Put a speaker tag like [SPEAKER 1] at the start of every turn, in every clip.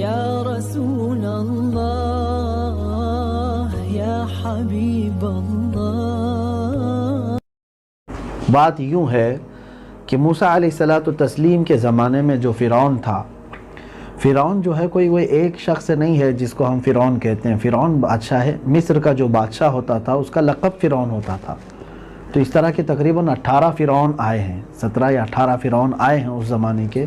[SPEAKER 1] یا رسول اللہ یا حبیب اللہ.
[SPEAKER 2] بات یوں ہے کہ موسیٰ علیہ الصلوۃ والتسلیم کے زمانے میں جو فرعون تھا، فرعون جو ہے کوئی وہ ایک شخص نہیں ہے جس کو ہم فرعون کہتے ہیں. فرعون بادشاہ ہے، مصر کا جو بادشاہ ہوتا تھا اس کا لقب فرعون ہوتا تھا. تو اس طرح کے تقریباً 18 فرعون آئے ہیں، 17 یا 18 فرعون آئے ہیں اس زمانے کے.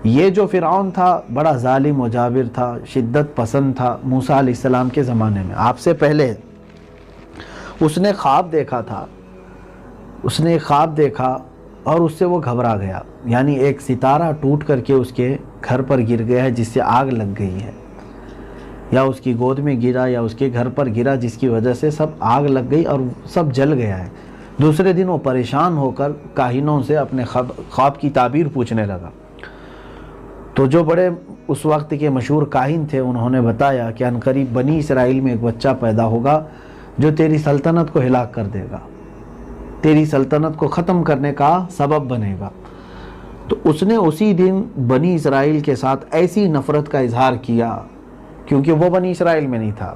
[SPEAKER 2] یہ جو فرعون تھا بڑا ظالم و جابر تھا، شدت پسند تھا موسیٰ علیہ السلام کے زمانے میں. آپ سے پہلے اس نے خواب دیکھا تھا، اس نے خواب دیکھا اور اس سے وہ گھبرا گیا. یعنی ایک ستارہ ٹوٹ کر کے اس کے گھر پر گر گیا ہے جس سے آگ لگ گئی ہے، یا اس کی گود میں گرا یا اس کے گھر پر گرا جس کی وجہ سے سب آگ لگ گئی اور سب جل گیا ہے. دوسرے دن وہ پریشان ہو کر کاہنوں سے اپنے خواب کی تعبیر پوچھنے لگا. تو جو بڑے اس وقت کے مشہور کاہن تھے انہوں نے بتایا کہ عنقریب بنی اسرائیل میں ایک بچہ پیدا ہوگا جو تیری سلطنت کو ہلاک کر دے گا، تیری سلطنت کو ختم کرنے کا سبب بنے گا. تو اس نے اسی دن بنی اسرائیل کے ساتھ ایسی نفرت کا اظہار کیا، کیونکہ وہ بنی اسرائیل میں نہیں تھا.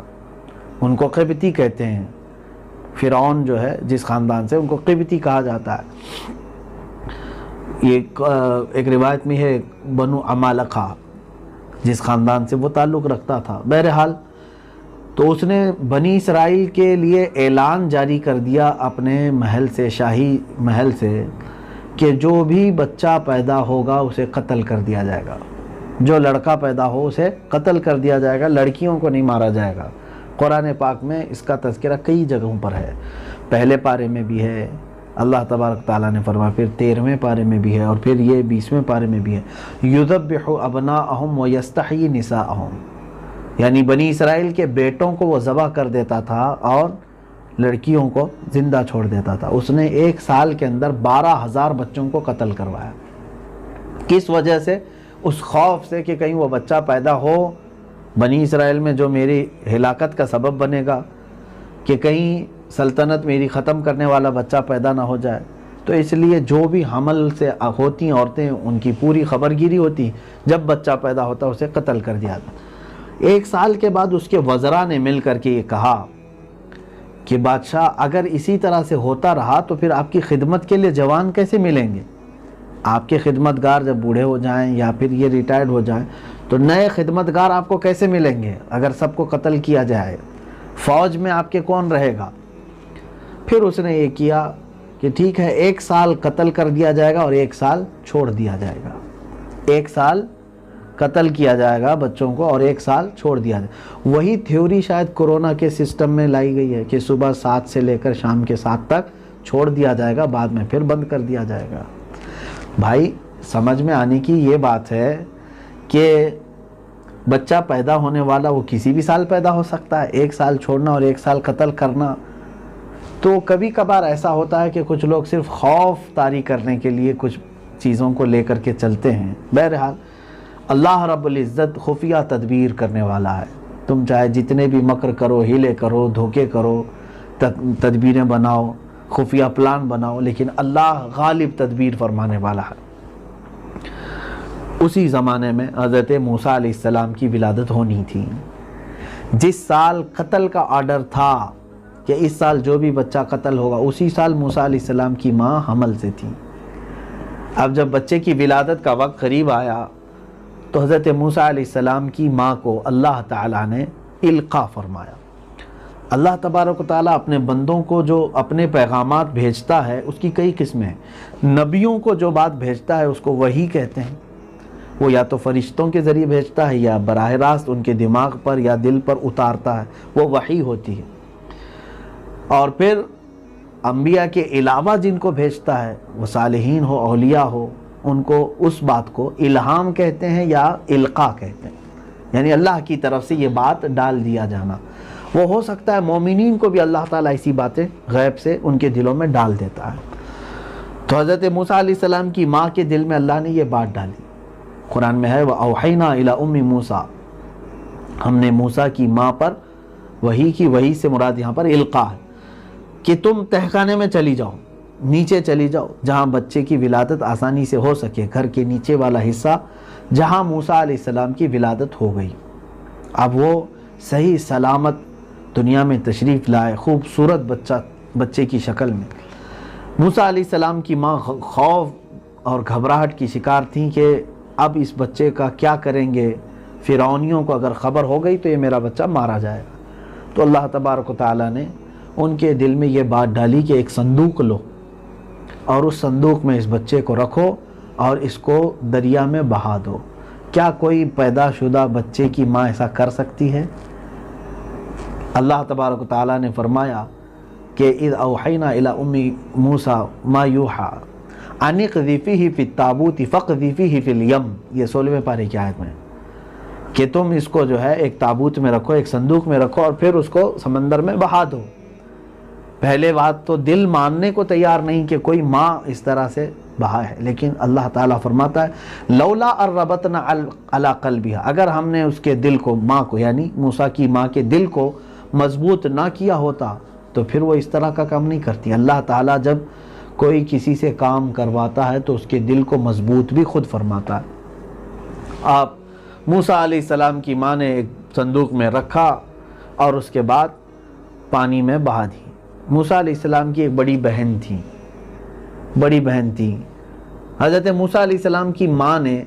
[SPEAKER 2] ان کو قبطی کہتے ہیں، فرعون جو ہے جس خاندان سے، ان کو قبطی کہا جاتا ہے. یہ ایک روایت میں ہے بنو عمالقہ جس خاندان سے وہ تعلق رکھتا تھا. بہرحال تو اس نے بنی اسرائیل کے لیے اعلان جاری کر دیا اپنے محل سے، شاہی محل سے، کہ جو بھی بچہ پیدا ہوگا اسے قتل کر دیا جائے گا. جو لڑکا پیدا ہو اسے قتل کر دیا جائے گا، لڑکیوں کو نہیں مارا جائے گا. قرآن پاک میں اس کا تذکرہ کئی جگہوں پر ہے. پہلے پارے میں بھی ہے، اللہ تبارک تعالیٰ نے فرمایا، پھر 13ویں پارے میں بھی ہے، اور پھر یہ 20ویں پارے میں بھی ہے. یذبح ابناءہم ویستحیی نساءہم، یعنی بنی اسرائیل کے بیٹوں کو وہ ذبح کر دیتا تھا اور لڑکیوں کو زندہ چھوڑ دیتا تھا. اس نے ایک سال کے اندر 12,000 بچوں کو قتل کروایا. کس وجہ سے؟ اس خوف سے کہ کہیں وہ بچہ پیدا ہو بنی اسرائیل میں جو میری ہلاکت کا سبب بنے گا، کہ کہیں سلطنت میری ختم کرنے والا بچہ پیدا نہ ہو جائے. تو اس لیے جو بھی حمل سے ہوتی عورتیں ان کی پوری خبر گیری ہوتی، جب بچہ پیدا ہوتا اسے قتل کر دیا تھا. 1 سال کے بعد اس کے وزراء نے مل کر کے یہ کہا کہ بادشاہ اگر اسی طرح سے ہوتا رہا تو پھر آپ کی خدمت کے لیے جوان کیسے ملیں گے؟ آپ کے خدمتگار جب بوڑھے ہو جائیں یا پھر یہ ریٹائرڈ ہو جائیں تو نئے خدمتگار آپ کو کیسے ملیں گے اگر سب کو قتل کیا جائے؟ فوج میں آپ کے کون رہے گا؟ پھر اس نے یہ کیا کہ ٹھیک ہے 1 سال قتل کر دیا جائے گا اور 1 سال چھوڑ دیا جائے گا. 1 سال قتل کیا جائے گا بچوں کو اور 1 سال چھوڑ دیا جائے گا. وہی تھیوری شاید کورونا کے سسٹم میں لائی گئی ہے کہ صبح 7 سے لے کر شام کے 7 تک چھوڑ دیا جائے گا، بعد میں پھر بند کر دیا جائے گا. بھائی سمجھ میں آنے کی یہ بات ہے کہ بچہ پیدا ہونے والا وہ کسی بھی سال پیدا ہو سکتا ہے. 1 سال چھوڑنا اور 1 سال قتل کرنا، تو کبھی کبھار ایسا ہوتا ہے کہ کچھ لوگ صرف خوف طاری کرنے کے لیے کچھ چیزوں کو لے کر کے چلتے ہیں. بہرحال اللہ رب العزت خفیہ تدبیر کرنے والا ہے. تم چاہے جتنے بھی مکر کرو، ہیلے کرو، دھوکے کرو، تدبیریں بناؤ، خفیہ پلان بناؤ، لیکن اللہ غالب تدبیر فرمانے والا ہے. اسی زمانے میں حضرت موسیٰ علیہ السلام کی ولادت ہونی تھی. جس سال قتل کا آرڈر تھا کہ اس سال جو بھی بچہ قتل ہوگا، اسی سال موسیٰ علیہ السلام کی ماں حمل سے تھی. اب جب بچے کی ولادت کا وقت قریب آیا تو حضرت موسیٰ علیہ السلام کی ماں کو اللہ تعالیٰ نے القاء فرمایا. اللہ تبارک و تعالیٰ اپنے بندوں کو جو اپنے پیغامات بھیجتا ہے اس کی کئی قسمیں ہیں. نبیوں کو جو بات بھیجتا ہے اس کو وحی کہتے ہیں. وہ یا تو فرشتوں کے ذریعے بھیجتا ہے یا براہ راست ان کے دماغ پر یا دل پر اتارتا ہے، وہ وحی ہوتی ہے. اور پھر انبیاء کے علاوہ جن کو بھیجتا ہے، وہ صالحین ہو، اولیاء ہو، ان کو اس بات کو الہام کہتے ہیں یا القاء کہتے ہیں. یعنی اللہ کی طرف سے یہ بات ڈال دیا جانا. وہ ہو سکتا ہے مومنین کو بھی اللہ تعالیٰ ایسی باتیں غیب سے ان کے دلوں میں ڈال دیتا ہے. تو حضرت موسیٰ علیہ السلام کی ماں کے دل میں اللہ نے یہ بات ڈالی. قرآن میں ہے وَأَوْحَيْنَا إِلَىٰ أُمِّ مُوسَىٰ، ہم نے موسیٰ کی ماں پر وحی کی. وحی سے مراد یہاں پر القاء ہے کہ تم تہخانے میں چلی جاؤ، نیچے چلی جاؤ جہاں بچے کی ولادت آسانی سے ہو سکے. گھر کے نیچے والا حصہ جہاں موسیٰ علیہ السلام کی ولادت ہو گئی۔ اب وہ صحیح سلامت دنیا میں تشریف لائے، خوبصورت بچے کی شکل میں۔ موسیٰ علیہ السلام کی ماں خوف اور گھبراہٹ کی شکار تھیں کہ اب اس بچے کا کیا کریں گے، فرعونیوں کو اگر خبر ہو گئی تو یہ میرا بچہ مارا جائے گا۔ تو اللہ تبارک و تعالیٰ نے ان کے دل میں یہ بات ڈالی کہ ایک صندوق لو اور اس صندوق میں اس بچے کو رکھو اور اس کو دریا میں بہا دو۔ کیا کوئی پیدا شدہ بچے کی ماں ایسا کر سکتی ہے؟ اللہ تبارک و تعالیٰ نے فرمایا کہ اذ اوحینا الی ام موسیٰ ما یوحیٰ ان اقذفیہ فی التابوت فاقذفیہ فی الیم، یہ 16ویں پارے کی آیت میں، کہ تم اس کو جو ہے ایک تابوت میں رکھو، ایک صندوق میں رکھو اور پھر اس کو سمندر میں بہا دو۔ پہلے بات تو دل ماننے کو تیار نہیں کہ کوئی ماں اس طرح سے بہا ہے، لیکن اللہ تعالیٰ فرماتا ہے لولا اربطنا علی قلبها، اگر ہم نے اس کے دل کو، ماں کو یعنی موسیٰ کی ماں کے دل کو مضبوط نہ کیا ہوتا تو پھر وہ اس طرح کا کام نہیں کرتی۔ اللہ تعالیٰ جب کوئی کسی سے کام کرواتا ہے تو اس کے دل کو مضبوط بھی خود فرماتا ہے۔ آپ موسیٰ علیہ السلام کی ماں نے ایک صندوق میں رکھا اور اس کے بعد پانی میں بہا دی۔ موسیٰ علیہ السلام کی ایک بڑی بہن تھی، حضرت موسیٰ علیہ السلام کی ماں نے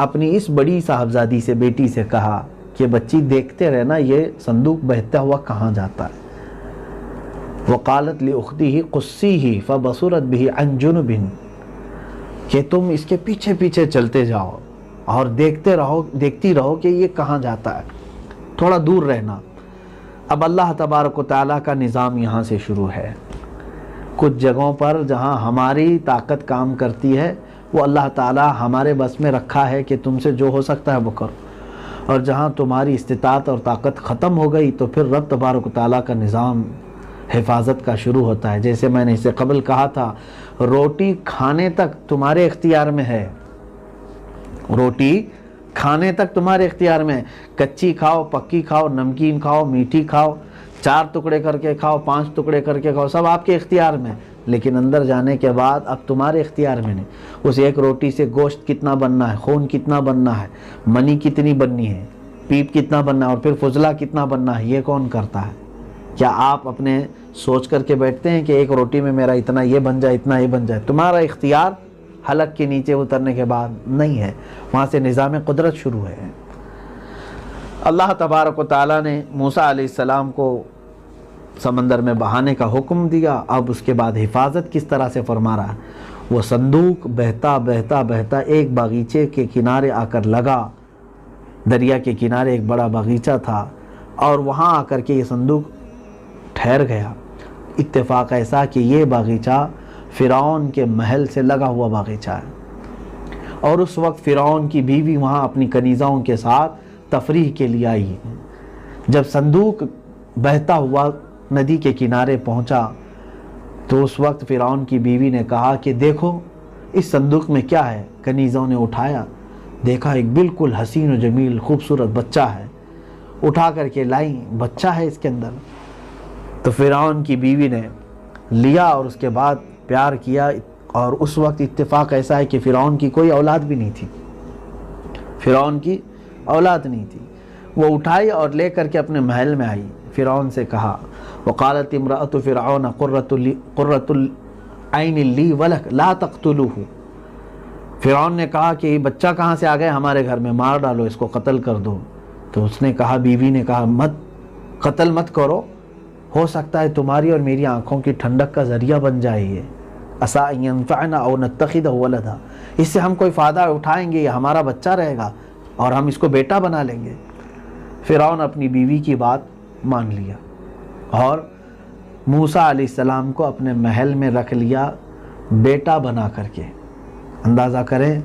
[SPEAKER 2] اپنی اس بڑی صاحبزادی سے، بیٹی سے کہا کہ بچی دیکھتے رہنا یہ صندوق بہتا ہوا کہاں جاتا ہے۔ وقالت لأختہ قصیہ فبصرت بہ عن جنب، کہ تم اس کے پیچھے پیچھے چلتے جاؤ اور دیکھتی رہو کہ یہ کہاں جاتا ہے، تھوڑا دور رہنا۔ اب اللہ تبارک و تعالیٰ کا نظام یہاں سے شروع ہے۔ کچھ جگہوں پر جہاں ہماری طاقت کام کرتی ہے وہ اللہ تعالیٰ ہمارے بس میں رکھا ہے کہ تم سے جو ہو سکتا ہے وہ کرو، اور جہاں تمہاری استطاعت اور طاقت ختم ہو گئی تو پھر رب تبارک و تعالیٰ کا نظام حفاظت کا شروع ہوتا ہے۔ جیسے میں نے اس سے قبل کہا تھا، روٹی کھانے تک تمہارے اختیار میں ہے، روٹی کھانے تک تمہارے اختیار میں، کچی کھاؤ، پکی کھاؤ، نمکین کھاؤ، میٹھی کھاؤ، 4 ٹکڑے کر کے کھاؤ، 5 ٹکڑے کر کے کھاؤ، سب آپ کے اختیار میں، لیکن اندر جانے کے بعد اب تمہارے اختیار میں نہیں۔ اس ایک روٹی سے گوشت کتنا بننا ہے، خون کتنا بننا ہے، منی کتنی بننی ہے، پیپ کتنا بننا ہے اور پھر فضلہ کتنا بننا ہے، یہ کون کرتا ہے؟ کیا آپ اپنے سوچ کر کے بیٹھتے ہیں کہ ایک روٹی میں میرا اتنا یہ بن جائے، اتنا یہ بن جائے؟ تمہارا اختیار حلق کے نیچے اترنے کے بعد نہیں ہے، وہاں سے نظام قدرت شروع ہے۔ اللہ تبارک و تعالیٰ نے موسیٰ علیہ السلام کو سمندر میں بہانے کا حکم دیا۔ اب اس کے بعد حفاظت کس طرح سے فرما رہا ہے؟ وہ صندوق بہتا بہتا بہتا ایک باغیچے کے کنارے آ کر لگا۔ دریا کے کنارے ایک بڑا باغیچہ تھا اور وہاں آ کر کے یہ صندوق ٹھہر گیا۔ اتفاق ایسا کہ یہ باغیچہ فرعون کے محل سے لگا ہوا باغیچہ ہے، اور اس وقت فرعون کی بیوی وہاں اپنی کنیزاؤں کے ساتھ تفریح کے لیے آئی۔ جب صندوق بہتا ہوا ندی کے کنارے پہنچا تو اس وقت فرعون کی بیوی نے کہا کہ دیکھو اس صندوق میں کیا ہے۔ کنیزوں نے اٹھایا، دیکھا ایک بالکل حسین و جمیل خوبصورت بچہ ہے، اٹھا کر کے لائیں، بچہ ہے اس کے اندر۔ تو فرعون کی بیوی نے لیا اور اس کے بعد پیار کیا، اور اس وقت اتفاق ایسا ہے کہ فرعون کی کوئی اولاد بھی نہیں تھی، فرعون کی اولاد نہیں تھی۔ وہ اٹھائی اور لے کر کے اپنے محل میں آئی۔ فرعون سے کہا وقالت امرأة فرعون قرۃ العین لی ولک لا تقتلوہ، فرعون نے کہا کہ یہ بچہ کہاں سے آ گئے ہمارے گھر میں، مار ڈالو اس کو، قتل کر دو۔ تو اس نے کہا، بیوی نے کہا قتل مت کرو، ہو سکتا ہے تمہاری اور میری آنکھوں کی ٹھنڈک کا ذریعہ بن جائے، یہ عسیٰ ان ینفعنا او نتخذہ ولدا، اس سے ہم کوئی فائدہ اٹھائیں گے، یہ ہمارا بچہ رہے گا اور ہم اس کو بیٹا بنا لیں گے۔ فرعون اپنی بیوی کی بات مان لیا اور موسیٰ علیہ السلام کو اپنے محل میں رکھ لیا بیٹا بنا کر کے۔ اندازہ کریں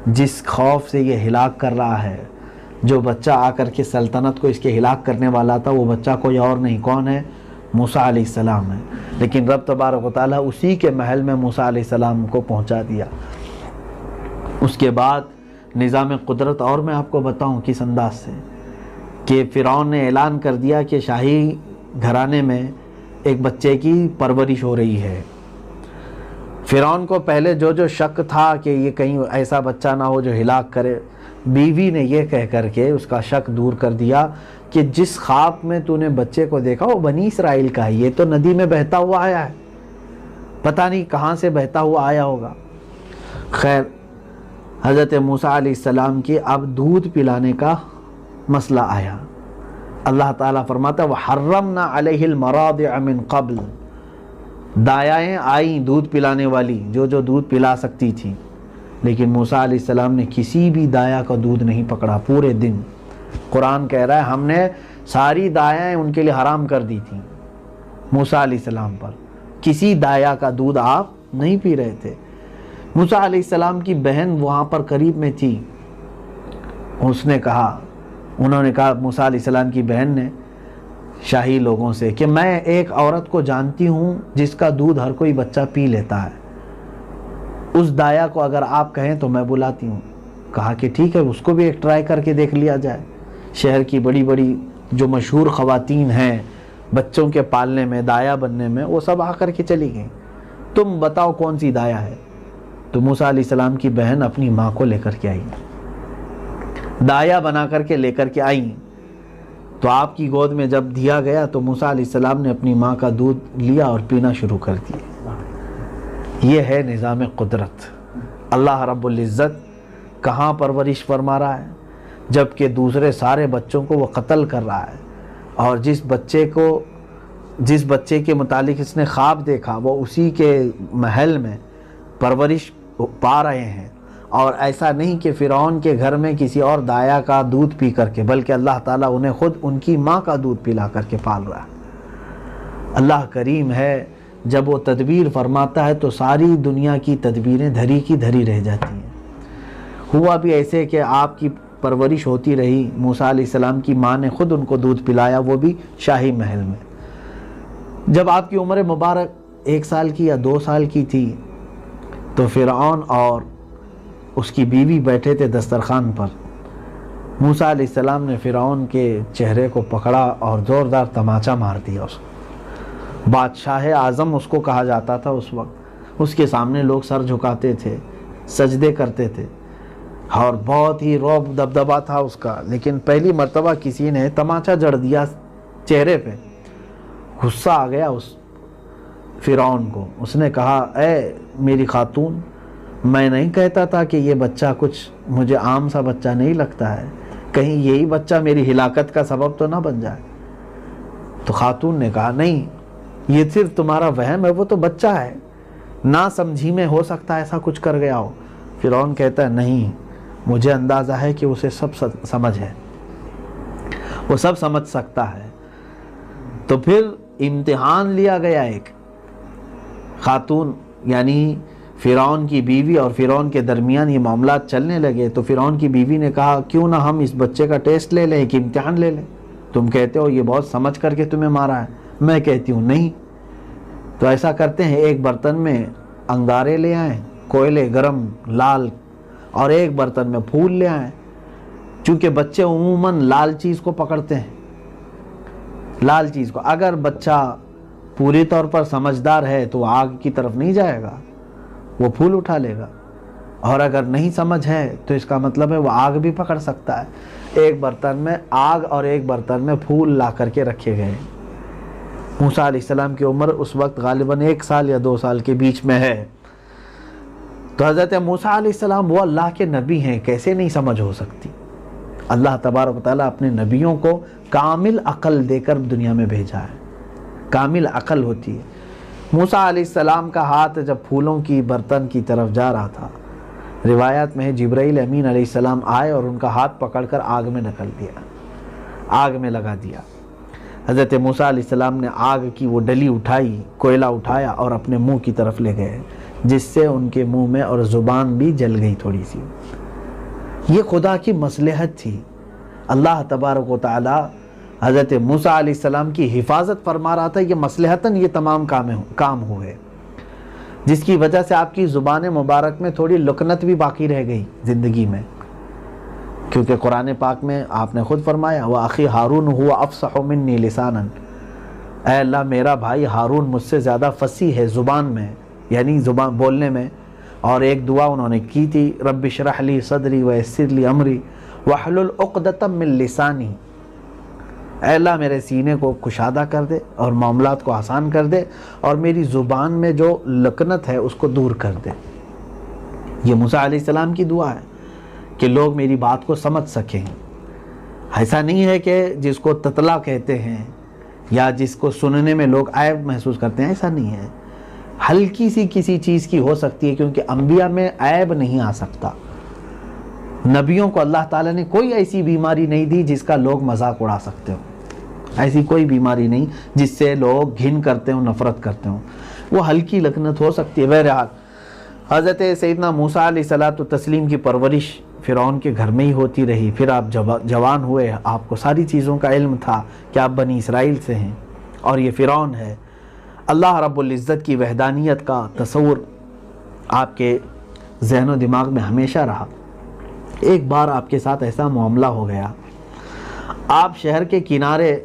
[SPEAKER 2] جس خوف سے یہ ہلاک کر رہا ہے، جو بچہ آ کر کے سلطنت کو اس کے ہلاک کرنے والا تھا، وہ بچہ کوئی اور نہیں، کون ہے؟ موسیٰ علیہ السلام ہے۔ لیکن رب تبارک و تعالیٰ اسی کے محل میں موسیٰ علیہ السلام کو پہنچا دیا۔ اس کے بعد نظام قدرت اور میں آپ کو بتاؤں کس انداز سے، کہ فرعون نے اعلان کر دیا کہ شاہی گھرانے میں ایک بچے کی پرورش ہو رہی ہے۔ فرعون کو پہلے جو شک تھا کہ یہ کہیں ایسا بچہ نہ ہو جو ہلاک کرے، بیوی نے یہ کہہ کر کے اس کا شک دور کر دیا کہ جس خواب میں تو نے بچے کو دیکھا وہ بنی اسرائیل کا ہے، یہ تو ندی میں بہتا ہوا آیا ہے، پتہ نہیں کہاں سے بہتا ہوا آیا ہوگا۔ خیر، حضرت موسیٰ علیہ السلام کی اب دودھ پلانے کا مسئلہ آیا۔ اللہ تعالیٰ فرماتا ہے وَحَرَّمْنَا عَلَيْهِ الْمَرَاضِعَ مِن قَبْلِ، دایائیں آئیں دودھ پلانے والی جو دودھ پلا سکتی تھی، لیکن موسیٰ علیہ السلام نے کسی بھی دایا کا دودھ نہیں پکڑا پورے دن۔ قرآن کہہ رہا ہے ہم نے ساری دایائیں ان کے لیے حرام کر دی تھیں موسیٰ علیہ السلام پر، کسی دایا کا دودھ آپ نہیں پی رہے تھے۔ موسیٰ علیہ السلام کی بہن وہاں پر قریب میں تھی، انہوں نے کہا موسیٰ علیہ السلام کی بہن نے شاہی لوگوں سے کہ میں ایک عورت کو جانتی ہوں جس کا دودھ ہر کوئی بچہ پی لیتا ہے، اس دایا کو اگر آپ کہیں تو میں بلاتی ہوں۔ کہا کہ ٹھیک ہے، اس کو بھی ایک ٹرائی کر کے دیکھ لیا جائے۔ شہر کی بڑی بڑی جو مشہور خواتین ہیں بچوں کے پالنے میں، دایا بننے میں، وہ سب آ کر کے چلی گئیں، تم بتاؤ کون سی دایا ہے۔ تو موسیٰ علیہ السلام کی بہن اپنی ماں کو لے کر کے آئی، دایا بنا کر کے لے کر کے آئیں۔ تو آپ کی گود میں جب دیا گیا تو موسیٰ علیہ السلام نے اپنی ماں کا دودھ لیا اور پینا شروع کر دیا۔ یہ ہے نظام قدرت۔ اللہ رب العزت کہاں پرورش فرما رہا ہے، جبکہ دوسرے سارے بچوں کو وہ قتل کر رہا ہے، اور جس بچے کے متعلق اس نے خواب دیکھا وہ اسی کے محل میں پرورش پا رہے ہیں۔ اور ایسا نہیں کہ فرعون کے گھر میں کسی اور دایا کا دودھ پی کر کے، بلکہ اللہ تعالیٰ انہیں خود ان کی ماں کا دودھ پلا کر کے پال رہا ہے۔ اللہ کریم ہے، جب وہ تدبیر فرماتا ہے تو ساری دنیا کی تدبیریں دھری کی دھری رہ جاتی ہیں۔ ہوا بھی ایسے کہ آپ کی پرورش ہوتی رہی، موسیٰ علیہ السلام کی ماں نے خود ان کو دودھ پلایا، وہ بھی شاہی محل میں۔ جب آپ کی عمر مبارک 1 سال کی یا 2 سال کی تھی تو فرعون اور اس کی بیوی بیٹھے تھے دسترخوان پر۔ موسیٰ علیہ السلام نے فرعون کے چہرے کو پکڑا اور زوردار تماچا مار دیا اس کو۔ بادشاہ اعظم اس کو کہا جاتا تھا اس وقت، اس کے سامنے لوگ سر جھکاتے تھے، سجدے کرتے تھے، اور بہت ہی رعب دبدبا تھا اس کا۔ لیکن پہلی مرتبہ کسی نے تماچا جڑ دیا چہرے پہ، غصہ آ گیا اس فرعون کو۔ اس نے کہا اے میری خاتون، میں نہیں کہتا تھا کہ یہ بچہ کچھ مجھے عام سا بچہ نہیں لگتا ہے، کہیں یہی بچہ میری ہلاکت کا سبب تو نہ بن جائے۔ تو خاتون نے کہا نہیں، یہ صرف تمہارا وہم ہے، وہ تو بچہ ہے، نا سمجھی میں ہو سکتا ہے ایسا کچھ کر گیا ہو۔ فرعون کہتا ہے نہیں، مجھے اندازہ ہے کہ اسے سب سمجھ ہے، وہ سب سمجھ سکتا ہے۔ تو پھر امتحان لیا گیا ایک خاتون، یعنی فرعون کی بیوی اور فرعون کے درمیان یہ معاملات چلنے لگے۔ تو فرعون کی بیوی نے کہا کیوں نہ ہم اس بچے کا ٹیسٹ لے لیں، ایک امتحان لے لیں، تم کہتے ہو یہ بہت سمجھ کر کے تمہیں مارا ہے، میں کہتی ہوں نہیں۔ تو ایسا کرتے ہیں، ایک برتن میں انگارے لے آئیں، کوئلے گرم لال، اور ایک برتن میں پھول لے آئیں، چونکہ بچے عموماً لال چیز کو پکڑتے ہیں، لال چیز کو۔ اگر بچہ پوری طور پر سمجھدار ہے تو وہ آگ کی طرف نہیں جائے گا، وہ پھول اٹھا لے گا، اور اگر نہیں سمجھ ہے تو اس کا مطلب ہے وہ آگ بھی پکڑ سکتا ہے۔ ایک برتن میں آگ اور ایک برتن میں پھول لا کر کے رکھے گئے۔ موسیٰ علیہ السلام کی عمر اس وقت غالباً 1 سال یا 2 سال کے بیچ میں ہے۔ تو حضرت موسیٰ علیہ السلام وہ اللہ کے نبی ہیں، کیسے نہیں سمجھ ہو سکتی؟ اللہ تبارک و تعالیٰ اپنے نبیوں کو کامل عقل دے کر دنیا میں بھیجا ہے، کامل عقل ہوتی ہے۔ موسیٰ علیہ السلام کا ہاتھ جب پھولوں کی برتن کی طرف جا رہا تھا، روایات میں جبرائیل امین علیہ السلام آئے اور ان کا ہاتھ پکڑ کر آگ میں ڈھکل دیا، آگ میں لگا دیا۔ حضرت موسیٰ علیہ السلام نے آگ کی وہ ڈلی اٹھائی، کوئلہ اٹھایا اور اپنے منہ کی طرف لے گئے، جس سے ان کے منہ میں اور زبان بھی جل گئی تھوڑی سی۔ یہ خدا کی مصلحت تھی۔ اللہ تبارک و تعالی حضرت موسیٰ علیہ السلام کی حفاظت فرما رہا تھا، یہ مصلحتاً یہ تمام کام ہوئے، جس کی وجہ سے آپ کی زبان مبارک میں تھوڑی لکنت بھی باقی رہ گئی زندگی میں، کیونکہ قرآن پاک میں آپ نے خود فرمایا وَأَخِي هَارُونُ هُوَ أَفْصَحُ مِنِّي لِسَانًا، اے اللہ میرا بھائی ہارون مجھ سے زیادہ فصیح ہے زبان میں، یعنی زبان بولنے میں، اور ایک دعا انہوں نے کی تھی، رب اشرح لی صدری ویسر لی امری واحلل عقدۃ من لسانی، اے اللہ میرے سینے کو کشادہ کر دے اور معاملات کو آسان کر دے، اور میری زبان میں جو لکنت ہے اس کو دور کر دے۔ یہ موسیٰ علیہ السلام کی دعا ہے کہ لوگ میری بات کو سمجھ سکیں۔ ایسا نہیں ہے کہ جس کو تتلا کہتے ہیں یا جس کو سننے میں لوگ عیب محسوس کرتے ہیں، ایسا نہیں ہے، ہلکی سی کسی چیز کی ہو سکتی ہے، کیونکہ انبیاء میں عیب نہیں آ سکتا۔ نبیوں کو اللہ تعالیٰ نے کوئی ایسی بیماری نہیں دی جس کا لوگ مذاق اڑا سکتے ہوں، ایسی کوئی بیماری نہیں جس سے لوگ گھن کرتے ہوں، نفرت کرتے ہوں، وہ ہلکی لکنت ہو سکتی ہے۔ بہرحال حضرت سیدنا موسیٰ علیہ السلام کی پرورش فرعون کے گھر میں ہی ہوتی رہی، پھر آپ جوان ہوئے، آپ کو ساری چیزوں کا علم تھا کہ آپ بنی اسرائیل سے ہیں اور یہ فرعون ہے۔ اللہ رب العزت کی وحدانیت کا تصور آپ کے ذہن و دماغ میں ہمیشہ رہا۔ ایک بار آپ کے ساتھ ایسا معاملہ ہو گیا، آپ شہر کے کنارے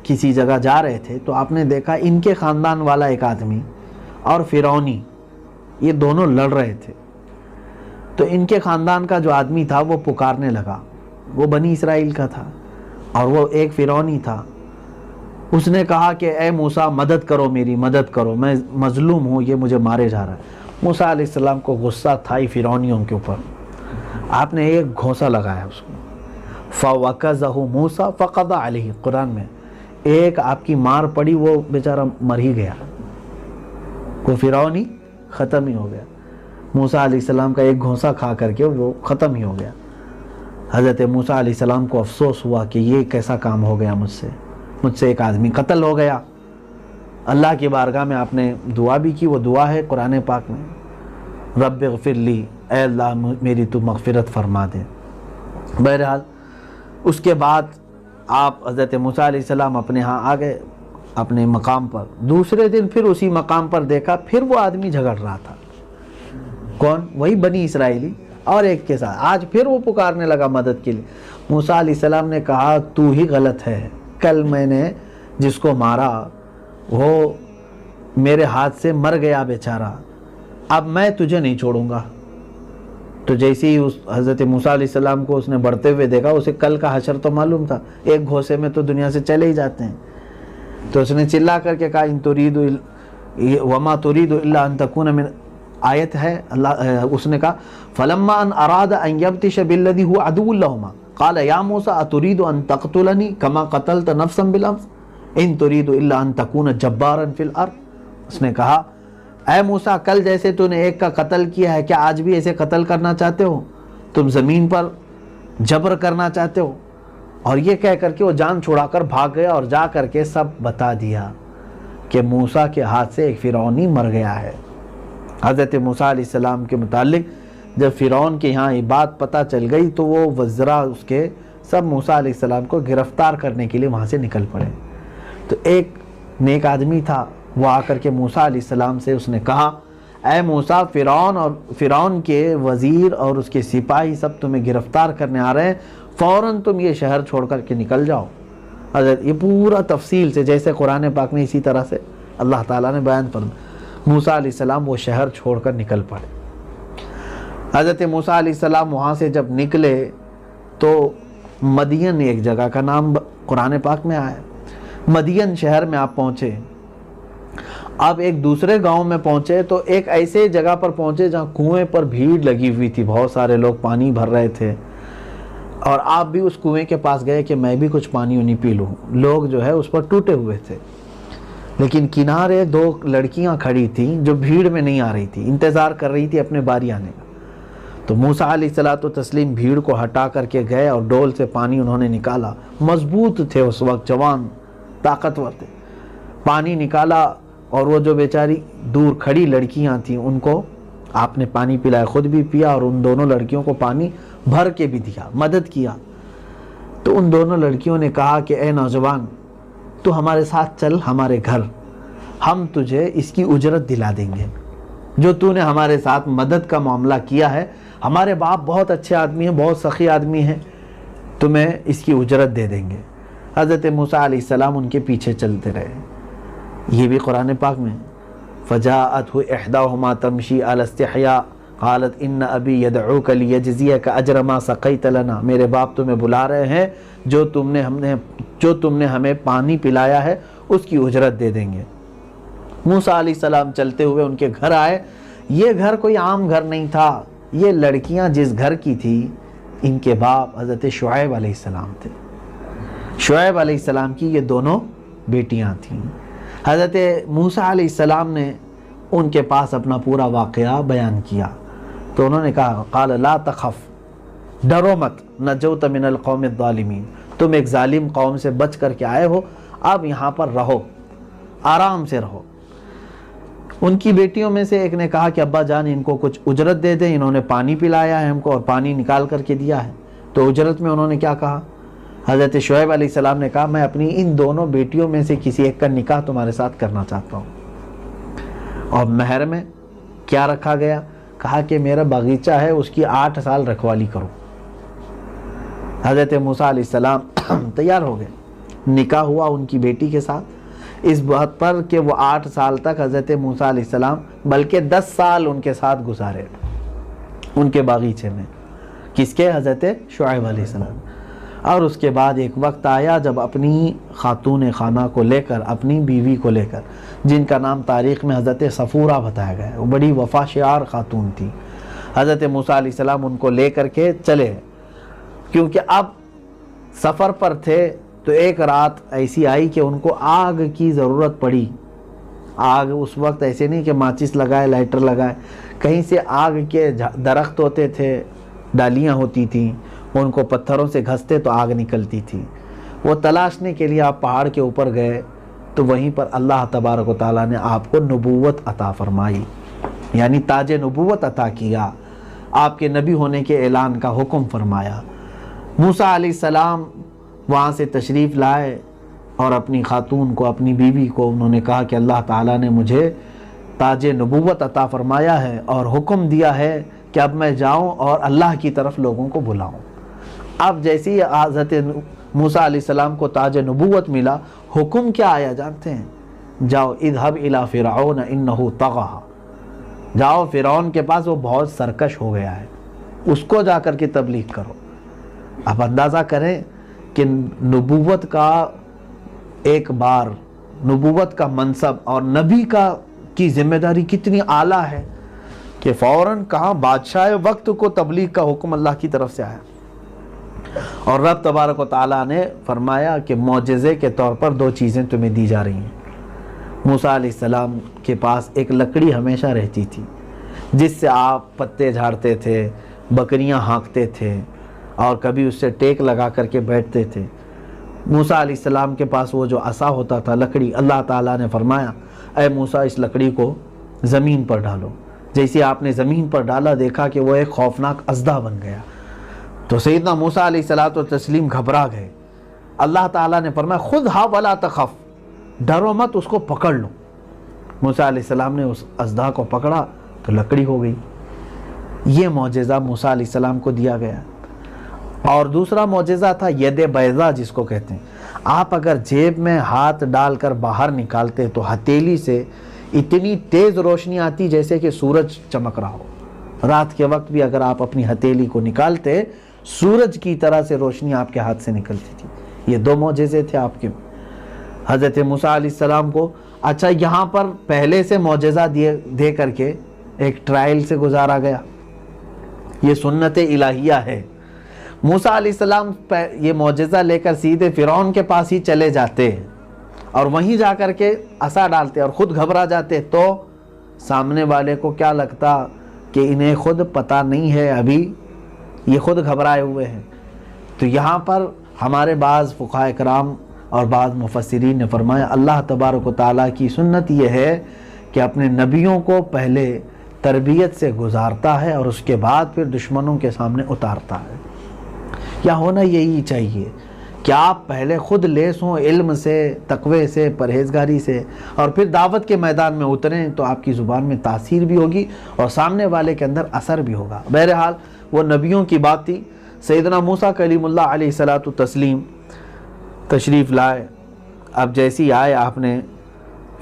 [SPEAKER 2] کسی جگہ جا رہے تھے تو آپ نے دیکھا ان کے خاندان والا ایک آدمی اور فرعونی، یہ دونوں لڑ رہے تھے۔ تو ان کے خاندان کا جو آدمی تھا وہ پکارنے لگا، وہ بنی اسرائیل کا تھا اور وہ ایک فرعونی تھا۔ اس نے کہا کہ اے موسیٰ مدد کرو، میری مدد کرو، میں مظلوم ہوں، یہ مجھے مارے جا رہا ہے۔ موسیٰ علیہ السلام کو غصہ تھا ہی فرعونیوں کے اوپر، آپ نے ایک گھونسا لگایا اس کو، فَوَكَزَهُ مُوسَى فَقَضَى عَلَيْهِ، قرآن میں ایک آپ کی مار پڑی، وہ بیچارہ مر ہی گیا، وہ فرعونی ختم ہی ہو گیا۔ موسیٰ علیہ السلام کا ایک گھونسا کھا کر کے وہ ختم ہی ہو گیا۔ حضرت موسیٰ علیہ السلام کو افسوس ہوا کہ یہ کیسا کام ہو گیا مجھ سے ایک آدمی قتل ہو گیا۔ اللہ کی بارگاہ میں آپ نے دعا بھی کی، وہ دعا ہے قرآن پاک میں، رب اغفر لی، اے اللہ میری تو مغفرت فرما دے۔ بہرحال اس کے بعد آپ حضرت موسیٰ علیہ السلام اپنے ہاں آ گئے، اپنے مقام پر۔ دوسرے دن پھر اسی مقام پر دیکھا، پھر وہ آدمی جھگڑ رہا تھا۔ کون؟ وہی بنی اسرائیلی اور ایک کے ساتھ۔ آج پھر وہ پکارنے لگا مدد کے لیے۔ موسیٰ علیہ السلام نے کہا تو ہی غلط ہے، کل میں نے جس کو مارا وہ میرے ہاتھ سے مر گیا بیچارہ، اب میں تجھے نہیں چھوڑوں گا۔ تو جیسے ہی حضرت موسیٰ علیہ السلام کو اس نے بڑھتے ہوئے دیکھا، اسے کل کا حشر تو معلوم تھا، ایک گھوسے میں تو دنیا سے چلے ہی جاتے ہیں۔ تو اس نے چلا کر کے کہا ان تريد وما تريد الا ان تكون من، آیت ہے اللہ، اس نے کہا فلما ان اراد ان يبطش بالذي هو عدو لهما قال يا موسى اتريد ان تقتلني كما قتلت نفسا بالامس ان تريد الا ان تكون جبارا في الارض۔ اس نے کہا اے موسیٰ، کل جیسے تو نے ایک کا قتل کیا ہے، کیا آج بھی ایسے قتل کرنا چاہتے ہو؟ تم زمین پر جبر کرنا چاہتے ہو؟ اور یہ کہہ کر کے وہ جان چھڑا کر بھاگ گیا اور جا کر کے سب بتا دیا کہ موسیٰ کے ہاتھ سے ایک فرعونی مر گیا ہے۔ حضرت موسیٰ علیہ السلام کے متعلق جب فرعون کے یہاں یہ بات پتہ چل گئی تو وہ وزراء اس کے سب موسیٰ علیہ السلام کو گرفتار کرنے کے لیے وہاں سے نکل پڑے۔ تو ایک نیک آدمی تھا، وہ آ کر کے موسیٰ علیہ السلام سے اس نے کہا اے موسیٰ، فرعون کے وزیر اور اس کے سپاہی سب تمہیں گرفتار کرنے آ رہے ہیں، فوراً تم یہ شہر چھوڑ کر کے نکل جاؤ۔ حضرت یہ پورا تفصیل سے جیسے قرآن پاک میں اسی طرح سے اللہ تعالیٰ نے بیان فرمایا۔ موسیٰ علیہ السلام وہ شہر چھوڑ کر نکل پڑے۔ حضرت موسیٰ علیہ السلام وہاں سے جب نکلے تو مدین ایک جگہ کا نام قرآن پاک میں آیا، مدین شہر میں آپ پہنچے۔ آپ ایک دوسرے گاؤں میں پہنچے تو ایک ایسے جگہ پر پہنچے جہاں کنویں پر بھیڑ لگی ہوئی تھی، بہت سارے لوگ پانی بھر رہے تھے، اور آپ بھی اس کنویں کے پاس گئے کہ میں بھی کچھ پانی انہیں پی لوں۔ لوگ جو ہے اس پر ٹوٹے ہوئے تھے، لیکن کنارے دو لڑکیاں کھڑی تھیں جو بھیڑ میں نہیں آ رہی تھی، انتظار کر رہی تھی اپنے باری آنے کا۔ تو موسیٰ علیہ السلام بھیڑ کو ہٹا کر کے گئے اور ڈول سے پانی انہوں نے نکالا، مضبوط تھے اس وقت، جوان طاقتور تھے، پانی نکالا اور وہ جو بیچاری دور کھڑی لڑکیاں تھیں ان کو آپ نے پانی پلایا، خود بھی پیا اور ان دونوں لڑکیوں کو پانی بھر کے بھی دیا، مدد کیا۔ تو ان دونوں لڑکیوں نے کہا کہ اے نوجوان، تو ہمارے ساتھ چل ہمارے گھر، ہم تجھے اس کی اجرت دلا دیں گے، جو تو نے ہمارے ساتھ مدد کا معاملہ کیا ہے، ہمارے باپ بہت اچھے آدمی ہیں، بہت سخی آدمی ہیں، تمہیں اس کی اجرت دے دیں گے۔ حضرت موسیٰ علیہ السلام ان کے پیچھے چلتے رہے، یہ بھی قرآن پاک میں فجاءته احداهما تمشي على استحياء قالت ان ابی یدعوک لیجزیک اجر ما سقیت لنا، میرے باپ تمہیں بلا رہے ہیں، جو تم نے ہمیں پانی پلایا ہے اس کی اجرت دے دیں گے۔ موسیٰ علیہ السلام چلتے ہوئے ان کے گھر آئے۔ یہ گھر کوئی عام گھر نہیں تھا، یہ لڑکیاں جس گھر کی تھی ان کے باپ حضرت شعیب علیہ السلام تھے۔ شعیب علیہ السلام کی یہ دونوں بیٹیاں تھیں۔ حضرت موسیٰ علیہ السلام نے ان کے پاس اپنا پورا واقعہ بیان کیا تو انہوں نے کہا قال لا تخف، ڈرو مت، نجوت من القوم الظالمین، تم ایک ظالم قوم سے بچ کر کے آئے ہو، اب یہاں پر رہو، آرام سے رہو۔ ان کی بیٹیوں میں سے ایک نے کہا کہ ابا جان ان کو کچھ اجرت دے دیں، انہوں نے پانی پلایا ہے ہم کو اور پانی نکال کر کے دیا ہے۔ تو اجرت میں انہوں نے کیا کہا؟ حضرت شعیب علیہ السلام نے کہا میں اپنی ان دونوں بیٹیوں میں سے کسی ایک کا نکاح تمہارے ساتھ کرنا چاہتا ہوں۔ اور مہر میں کیا رکھا گیا؟ کہا کہ میرا باغیچہ ہے اس کی 8 سال رکھوالی کرو۔ حضرت موسیٰ علیہ السلام تیار ہو گئے، نکاح ہوا ان کی بیٹی کے ساتھ، اس بات پر کہ وہ 8 سال تک حضرت موسیٰ علیہ السلام بلکہ 10 سال ان کے ساتھ گزارے ان کے باغیچے میں۔ کس کے؟ حضرت شعیب علیہ السلام۔ اور اس کے بعد ایک وقت آیا جب اپنی خاتون خانہ کو لے کر، اپنی بیوی کو لے کر، جن کا نام تاریخ میں حضرت صفورہ بتایا گیا ہے، وہ بڑی وفا شعار خاتون تھی، حضرت موسیٰ علیہ السلام ان کو لے کر کے چلے، کیونکہ اب سفر پر تھے تو ایک رات ایسی آئی کہ ان کو آگ کی ضرورت پڑی۔ آگ اس وقت ایسے نہیں کہ ماچس لگائے، لائٹر لگائے، کہیں سے آگ کے درخت ہوتے تھے، ڈالیاں ہوتی تھیں، ان کو پتھروں سے گھستے تو آگ نکلتی تھی۔ وہ تلاشنے کے لیے آپ پہاڑ کے اوپر گئے تو وہیں پر اللہ تبارک و تعالیٰ نے آپ کو نبوت عطا فرمائی، یعنی تاج نبوت عطا کیا، آپ کے نبی ہونے کے اعلان کا حکم فرمایا۔ موسیٰ علیہ السلام وہاں سے تشریف لائے اور اپنی خاتون کو، اپنی بیوی کو انہوں نے کہا کہ اللہ تعالیٰ نے مجھے تاج نبوت عطا فرمایا ہے اور حکم دیا ہے کہ اب میں جاؤں اور اللہ کی طرف لوگوں کو بلاؤں۔ اب جیسے ہی حضرت موسیٰ علیہ السلام کو تاج نبوت ملا، حکم کیا آیا جانتے ہیں؟ جاؤ اذهب الى فرعون انه طغى، جاؤ فرعون کے پاس، وہ بہت سرکش ہو گیا ہے، اس کو جا کر کے تبلیغ کرو۔ اب اندازہ کریں کہ نبوت کا ایک بار، نبوت کا منصب اور نبی کی ذمہ داری کتنی اعلیٰ ہے کہ فوراً کہاں بادشاہ وقت کو تبلیغ کا حکم اللہ کی طرف سے آیا، اور رب تبارک و تعالیٰ نے فرمایا کہ معجزے کے طور پر 2 چیزیں تمہیں دی جا رہی ہیں۔ موسیٰ علیہ السلام کے پاس ایک لکڑی ہمیشہ رہتی تھی جس سے آپ پتے جھاڑتے تھے، بکریاں ہانکتے تھے اور کبھی اس سے ٹیک لگا کر کے بیٹھتے تھے۔ موسیٰ علیہ السلام کے پاس وہ جو عصا ہوتا تھا، لکڑی، اللہ تعالیٰ نے فرمایا اے موسیٰ اس لکڑی کو زمین پر ڈالو۔ جیسے آپ نے زمین پر ڈالا، دیکھا کہ وہ ایک خوفناک اژدہا بن گیا، تو سیدنا موسیٰ علیہ السلام گھبرا گئے۔ اللہ تعالیٰ نے فرمایا خذھا ولا تخف، ڈرو مت، اس کو پکڑ لو۔ موسیٰ علیہ السلام نے اس اژدہا کو پکڑا تو لکڑی ہو گئی۔ یہ معجزہ موسیٰ علیہ السلام کو دیا گیا۔ اور دوسرا معجزہ تھا ید بیضا، جس کو کہتے ہیں، آپ اگر جیب میں ہاتھ ڈال کر باہر نکالتے تو ہتھیلی سے اتنی تیز روشنی آتی جیسے کہ سورج چمک رہا ہو۔ رات کے وقت بھی اگر آپ اپنی ہتھیلی کو نکالتے، سورج کی طرح سے روشنی آپ کے ہاتھ سے نکلتی تھی۔ یہ 2 معجزے تھے آپ کے حضرت موسیٰ علیہ السلام کو۔ اچھا، یہاں پر پہلے سے معجزہ دے کر کے ایک ٹرائل سے گزارا گیا، یہ سنت الہیہ ہے۔ موسیٰ علیہ السلام یہ معجزہ لے کر سیدھے فرعون کے پاس ہی چلے جاتے اور وہیں جا کر کے عصا ڈالتے اور خود گھبرا جاتے، تو سامنے والے کو کیا لگتا کہ انہیں خود پتہ نہیں ہے، ابھی یہ خود گھبرائے ہوئے ہیں۔ تو یہاں پر ہمارے بعض فقہاء کرام اور بعض مفسرین نے فرمایا اللہ تبارک و تعالیٰ کی سنت یہ ہے کہ اپنے نبیوں کو پہلے تربیت سے گزارتا ہے اور اس کے بعد پھر دشمنوں کے سامنے اتارتا ہے۔ یا ہونا یہی چاہیے کہ آپ پہلے خود لیس ہوں علم سے، تقوی سے، پرہیزگاری سے، اور پھر دعوت کے میدان میں اتریں تو آپ کی زبان میں تاثیر بھی ہوگی اور سامنے والے کے اندر اثر بھی ہوگا۔ بہرحال وہ نبیوں کی بات تھی۔ سیدنا موسیٰ کلیم اللہ علیہ السلام تشریف لائے۔ اب جیسی آئے آپ نے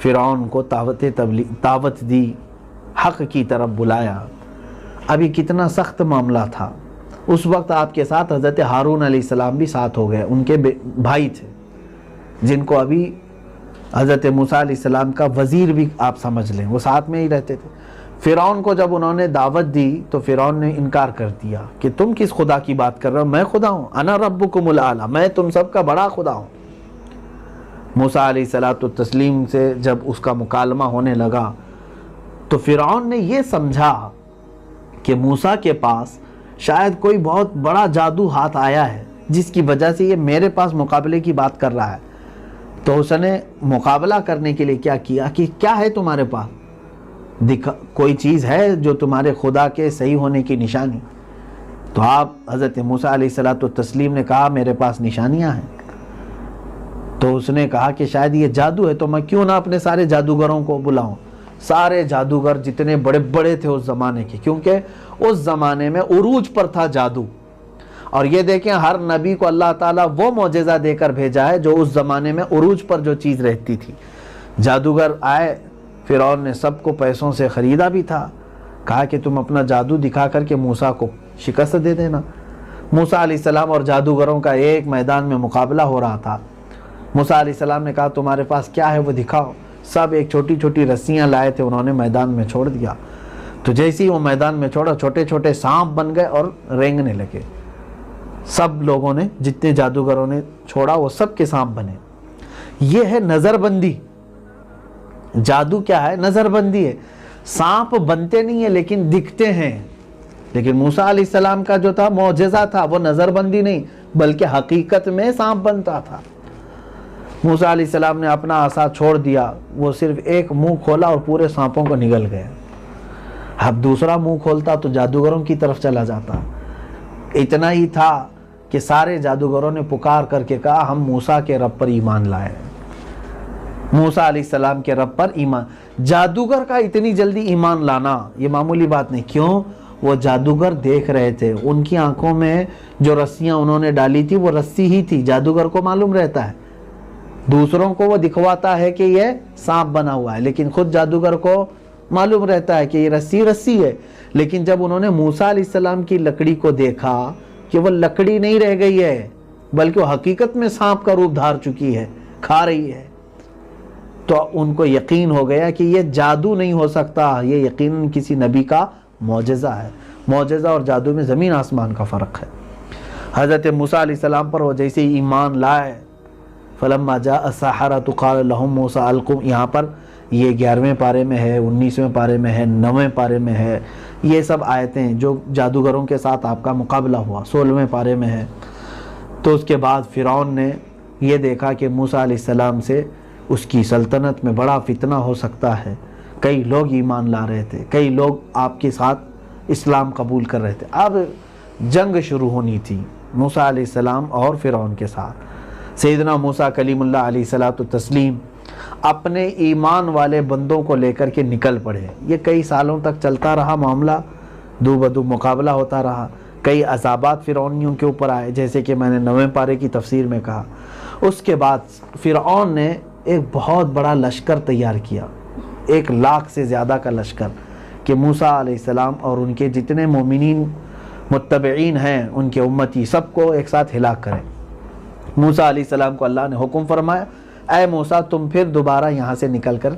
[SPEAKER 2] فرعون کو دعوت دی، حق کی طرف بلایا۔ اب یہ کتنا سخت معاملہ تھا۔ اس وقت آپ کے ساتھ حضرت ہارون علیہ السلام بھی ساتھ ہو گئے، ان کے بھائی تھے جن کو ابھی حضرت موسیٰ علیہ السلام کا وزیر بھی آپ سمجھ لیں، وہ ساتھ میں ہی رہتے تھے۔ فرعون کو جب انہوں نے دعوت دی تو فرعون نے انکار کر دیا کہ تم کس خدا کی بات کر رہے ہو، میں خدا ہوں، انا ربکم الاعلی، میں تم سب کا بڑا خدا ہوں۔ موسیٰ علیہ السلام سے جب اس کا مکالمہ ہونے لگا تو فرعون نے یہ سمجھا کہ موسیٰ کے پاس شاید کوئی بہت بڑا جادو ہاتھ آیا ہے جس کی وجہ سے یہ میرے پاس مقابلے کی بات کر رہا ہے۔ تو اس نے مقابلہ کرنے کے لیے کیا کیا کہ کیا ہے تمہارے پاس، کوئی چیز ہے جو تمہارے خدا کے صحیح ہونے کی نشانی؟ تو آپ حضرت موسیٰ علیہ السلام نے کہا میرے پاس نشانیاں ہیں۔ تو اس نے کہا کہ شاید یہ جادو ہے، تو میں کیوں نہ اپنے سارے جادوگروں کو بلاؤں۔ سارے جادوگر جتنے بڑے بڑے تھے اس زمانے کے، کیونکہ اس زمانے میں عروج پر تھا جادو، اور یہ دیکھیں ہر نبی کو اللہ تعالیٰ وہ معجزہ دے کر بھیجا ہے جو اس زمانے میں عروج پر جو چیز رہتی تھی۔ جادوگر آئے، فرعون نے سب کو پیسوں سے خریدا بھی تھا، کہا کہ تم اپنا جادو دکھا کر کے موسیٰ کو شکست دے دینا۔ موسیٰ علیہ السلام اور جادوگروں کا ایک میدان میں مقابلہ ہو رہا تھا۔ موسیٰ علیہ السلام نے کہا تمہارے پاس کیا ہے وہ دکھاؤ۔ سب ایک چھوٹی چھوٹی رسیاں لائے تھے، انہوں نے میدان میں چھوڑ دیا۔ تو جیسے ہی وہ میدان میں چھوڑا، چھوٹے چھوٹے سانپ بن گئے اور رینگنے لگے۔ سب لوگوں نے، جتنے جادوگروں نے چھوڑا وہ سب کے سانپ بنے۔ یہ ہے نظر بندی۔ جادو کیا ہے؟ نظر بندی ہے۔ سانپ بنتے نہیں ہیں لیکن دکھتے ہیں۔ لیکن موسیٰ علیہ السلام کا جو تھا معجزہ تھا وہ نظر بندی نہیں بلکہ حقیقت میں سانپ بنتا تھا۔ موسیٰ علیہ السلام نے اپنا عصا چھوڑ دیا، وہ صرف ایک منہ کھولا اور پورے سانپوں کو نگل گئے۔ اب دوسرا منہ کھولتا تو جادوگروں کی طرف چلا جاتا۔ اتنا ہی تھا کہ سارے جادوگروں نے پکار کر کے کہا ہم موسیٰ کے رب پر ایمان لائے۔ موسیٰ علیہ السلام کے رب پر ایمان۔ جادوگر کا اتنی جلدی ایمان لانا یہ معمولی بات نہیں۔ کیوں؟ وہ جادوگر دیکھ رہے تھے، ان کی آنکھوں میں جو رسیاں انہوں نے ڈالی تھی وہ رسی ہی تھی۔ جادوگر کو معلوم رہتا ہے، دوسروں کو وہ دکھواتا ہے کہ یہ سانپ بنا ہوا ہے، لیکن خود جادوگر کو معلوم رہتا ہے کہ یہ رسی ہے۔ لیکن جب انہوں نے موسیٰ علیہ السلام کی لکڑی کو دیکھا کہ وہ لکڑی نہیں رہ گئی ہے بلکہ وہ حقیقت میں سانپ کا روپ دھار چکی ہے، کھا رہی ہے، تو ان کو یقین ہو گیا کہ یہ جادو نہیں ہو سکتا، یہ یقیناً کسی نبی کا معجزہ ہے۔ معجزہ اور جادو میں زمین آسمان کا فرق ہے۔ حضرت موسیٰ علیہ السلام پر وہ جیسے ہی ایمان لائے، فلما جاء السحرۃ قال لهم موسیٰ القوا، یہاں پر یہ 11ویں پارے میں ہے، 19ویں پارے میں ہے، 9ویں پارے میں ہے، یہ سب آیتیں جو جادوگروں کے ساتھ آپ کا مقابلہ ہوا 16ویں پارے میں ہے۔ تو اس کے بعد فرعون نے یہ دیکھا کہ موسیٰ علیہ السلام سے اس کی سلطنت میں بڑا فتنہ ہو سکتا ہے۔ کئی لوگ ایمان لا رہے تھے، کئی لوگ آپ کے ساتھ اسلام قبول کر رہے تھے۔ اب جنگ شروع ہونی تھی موسیٰ علیہ السلام اور فرعون کے ساتھ۔ سیدنا موسیٰ کلیم اللہ علیہ السلام اپنے ایمان والے بندوں کو لے کر کے نکل پڑے۔ یہ کئی سالوں تک چلتا رہا معاملہ، دو بدو مقابلہ ہوتا رہا، کئی عذابات فرعونیوں کے اوپر آئے، جیسے کہ میں نے 9ویں پارے کی تفسیر میں کہا۔ اس کے بعد فرعون نے ایک بہت بڑا لشکر تیار کیا، 1,00,000 سے زیادہ کا لشکر، کہ موسیٰ علیہ السلام اور ان کے جتنے مومنین متبعین ہیں، ان کے امتی، سب کو ایک ساتھ ہلاک کریں۔ موسیٰ علیہ السلام کو اللہ نے حکم فرمایا اے موسیٰ تم پھر دوبارہ یہاں سے نکل کر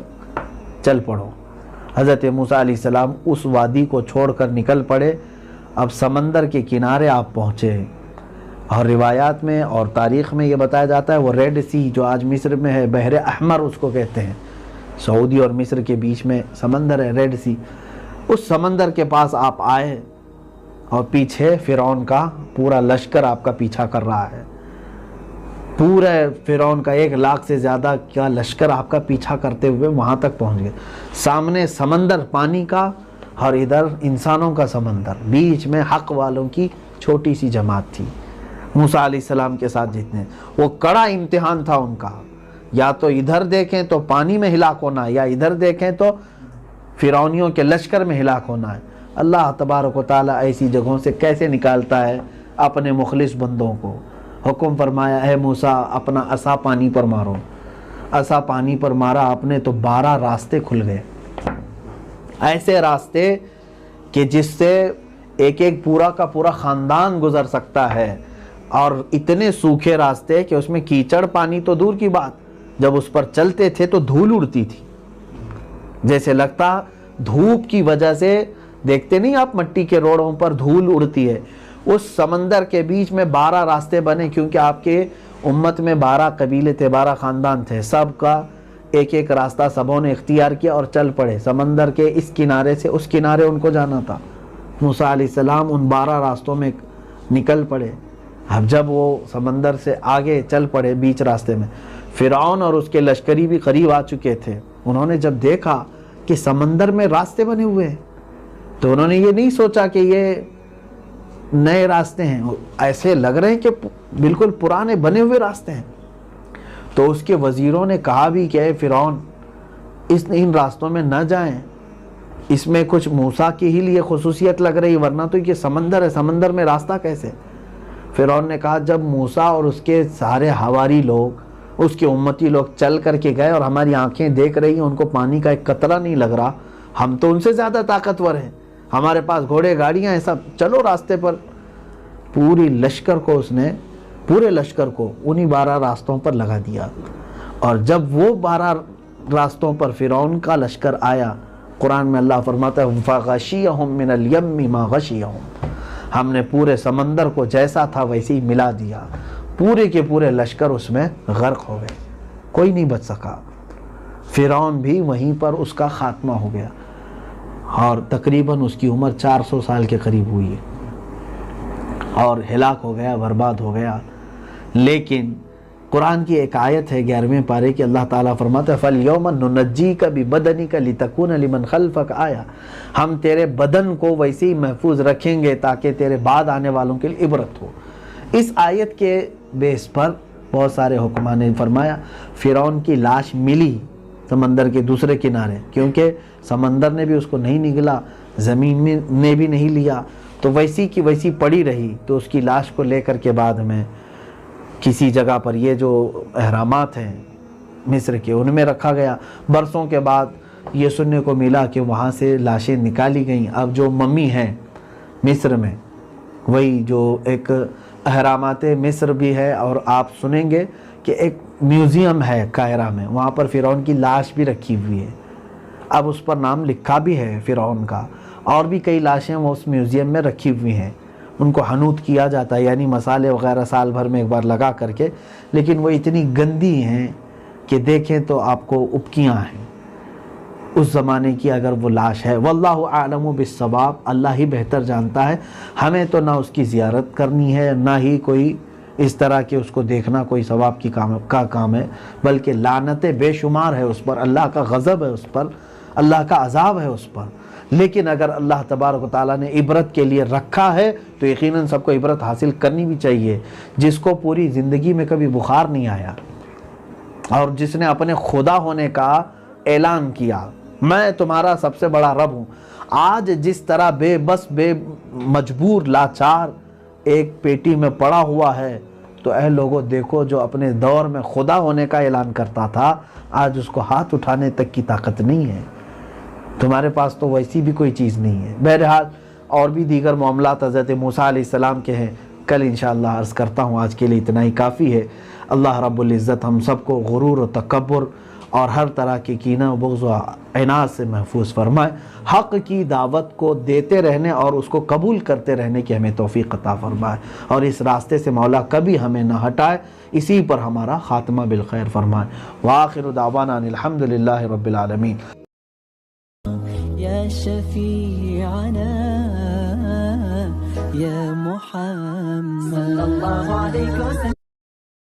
[SPEAKER 2] چل پڑو۔ حضرت موسیٰ علیہ السلام اس وادی کو چھوڑ کر نکل پڑے۔ اب سمندر کے کنارے آپ پہنچے، اور روایات میں اور تاریخ میں یہ بتایا جاتا ہے وہ ریڈ سی جو آج مصر میں ہے، بحر احمر اس کو کہتے ہیں، سعودی اور مصر کے بیچ میں سمندر ہے ریڈ سی، اس سمندر کے پاس آپ آئے اور پیچھے فرعون کا پورا لشکر آپ کا پیچھا کر رہا ہے۔ پورے فرعون کا 1,00,000 سے زیادہ کا لشکر آپ کا پیچھا کرتے ہوئے وہاں تک پہنچ گئے۔ سامنے سمندر پانی کا اور ادھر انسانوں کا سمندر، بیچ میں حق والوں کی چھوٹی سی جماعت تھی موسیٰ علیہ السلام کے ساتھ جتنے۔ وہ کڑا امتحان تھا ان کا، یا تو ادھر دیکھیں تو پانی میں ہلاک ہونا ہے، یا ادھر دیکھیں تو فرعونیوں کے لشکر میں ہلاک ہونا ہے۔ اللہ تبارک و تعالیٰ ایسی جگہوں سے کیسے نکالتا ہے اپنے مخلص بندوں کو۔ حکم فرمایا اے موسیٰ اپنا عصا پانی پر مارو، ایسا پانی پر مارا آپ نے تو 12 راستے کھل گئے، ایسے راستے کہ جس سے ایک ایک پورا کا پورا خاندان گزر سکتا ہے، اور اتنے سوکھے راستے کہ اس میں کیچڑ پانی تو دور کی بات، جب اس پر چلتے تھے تو دھول اڑتی تھی، جیسے لگتا دھوپ کی وجہ سے، دیکھتے نہیں آپ مٹی کے روڑوں پر دھول اڑتی ہے، اس سمندر کے بیچ میں 12 راستے بنے، کیونکہ آپ کے امت میں 12 قبیلے تھے، 12 خاندان تھے، سب کا ایک ایک راستہ سبوں نے اختیار کیا اور چل پڑے، سمندر کے اس کنارے سے اس کنارے ان کو جانا تھا۔ موسیٰ علیہ السلام ان 12 راستوں میں نکل پڑے۔ اب جب وہ سمندر سے آگے چل پڑے بیچ راستے میں، فرعون اور اس کے لشکری بھی قریب آ چکے تھے، انہوں نے جب دیکھا کہ سمندر میں راستے بنے ہوئے ہیں تو انہوں نے یہ نہیں سوچا کہ یہ نئے راستے ہیں، ایسے لگ رہے ہیں کہ بالکل پرانے بنے ہوئے راستے ہیں۔ تو اس کے وزیروں نے کہا بھی کہ اے فرعون، ان راستوں میں نہ جائیں، اس میں کچھ موسیٰ کی ہی لیے خصوصیت لگ رہی، ورنہ تو یہ سمندر ہے، سمندر میں راستہ کیسے؟ فرعون نے کہا جب موسیٰ اور اس کے سارے حواری لوگ، اس کے امتی لوگ چل کر کے گئے اور ہماری آنکھیں دیکھ رہی ہیں، ان کو پانی کا ایک قطرہ نہیں لگ رہا، ہم تو ان سے زیادہ طاقتور ہیں، ہمارے پاس گھوڑے گاڑیاں ہیں، سب چلو راستے پر۔ پورے لشکر کو انہی 12 راستوں پر لگا دیا، اور جب وہ 12 راستوں پر فرعون کا لشکر آیا، قرآن میں اللہ فرماتا ہے فَغَشِيَهُم مِّنَ الْيَمِّ مَا غَشِيَهُم، ہم نے پورے سمندر کو جیسا تھا ویسے ہی ملا دیا، پورے کے پورے لشکر اس میں غرق ہو گئے، کوئی نہیں بچ سکا، فرعون بھی وہیں پر اس کا خاتمہ ہو گیا، اور تقریباً اس کی عمر 400 سال کے قریب ہوئی اور ہلاک ہو گیا، برباد ہو گیا۔ لیکن قرآن کی ایک آیت ہے 11ویں پارے کی، اللہ تعالیٰ فرماتا ہے فَالْيَوْمَ نُنَجِّيكَ بِبَدَنِكَ لِتَكُونَ لِمَنْ خَلْفَكَ آیَةً، ہم تیرے بدن کو ویسے ہی محفوظ رکھیں گے تاکہ تیرے بعد آنے والوں کے لیے عبرت ہو۔ اس آیت کے بیس پر بہت سارے حکماء نے فرمایا فرعون کی لاش ملی سمندر کے دوسرے کنارے، کیونکہ سمندر نے بھی اس کو نہیں نگلا، زمین میں نے بھی نہیں لیا، تو ویسی کی ویسی پڑی رہی، تو اس کی لاش کو لے کر کے بعد میں کسی جگہ پر، یہ جو اہرامات ہیں مصر کے، ان میں رکھا گیا۔ برسوں کے بعد یہ سننے کو ملا کہ وہاں سے لاشیں نکالی گئیں۔ اب جو ممی ہیں مصر میں، وہی جو ایک اہرامات مصر بھی ہے، اور آپ سنیں گے کہ ایک میوزیم ہے قاہرہ میں، وہاں پر فرعون کی لاش بھی رکھی ہوئی ہے، اب اس پر نام لکھا بھی ہے فرعون کا، اور بھی کئی لاشیں وہ اس میوزیم میں رکھی ہوئی ہیں، ان کو حنوط کیا جاتا ہے، یعنی مسالے وغیرہ سال بھر میں ایک بار لگا کر کے، لیکن وہ اتنی گندی ہیں کہ دیکھیں تو آپ کو ابکیاں ہیں اس زمانے کی اگر وہ لاش ہے۔ واللہ اعلم بالصواب، اللہ ہی بہتر جانتا ہے، ہمیں تو نہ اس کی زیارت کرنی ہے، نہ ہی کوئی اس طرح کہ اس کو دیکھنا کوئی ثواب کی کام ہے، بلکہ لعنتیں بے شمار ہے اس پر، اللہ کا غضب ہے اس پر، اللہ کا عذاب ہے اس پر۔ لیکن اگر اللہ تبارک و تعالیٰ نے عبرت کے لیے رکھا ہے تو یقیناً سب کو عبرت حاصل کرنی بھی چاہیے۔ جس کو پوری زندگی میں کبھی بخار نہیں آیا، اور جس نے اپنے خدا ہونے کا اعلان کیا، میں تمہارا سب سے بڑا رب ہوں، آج جس طرح بے بس، بے مجبور، لاچار ایک پیٹی میں پڑا ہوا ہے، تو اے لوگوں دیکھو جو اپنے دور میں خدا ہونے کا اعلان کرتا تھا، آج اس کو ہاتھ اٹھانے تک کی طاقت نہیں ہے، تمہارے پاس تو ویسی بھی کوئی چیز نہیں ہے۔ بہرحال اور بھی دیگر معاملات حضرت موسیٰ علیہ السلام کے ہیں، کل انشاءاللہ عرض کرتا ہوں، آج کے لیے اتنا ہی کافی ہے۔ اللہ رب العزت ہم سب کو غرور و تکبر اور ہر طرح کی کینہ و بغض و عناد سے محفوظ فرمائے، حق کی دعوت کو دیتے رہنے اور اس کو قبول کرتے رہنے کی ہمیں توفیق عطا فرمائے، اور اس راستے سے مولا کبھی ہمیں نہ ہٹائے، اسی پر ہمارا خاتمہ بالخیر فرمائے۔ وآخر دعوانا ان الحمدللہ رب العالمین۔
[SPEAKER 1] يا شفيعنا يا محمد صلى الله عليه وسلم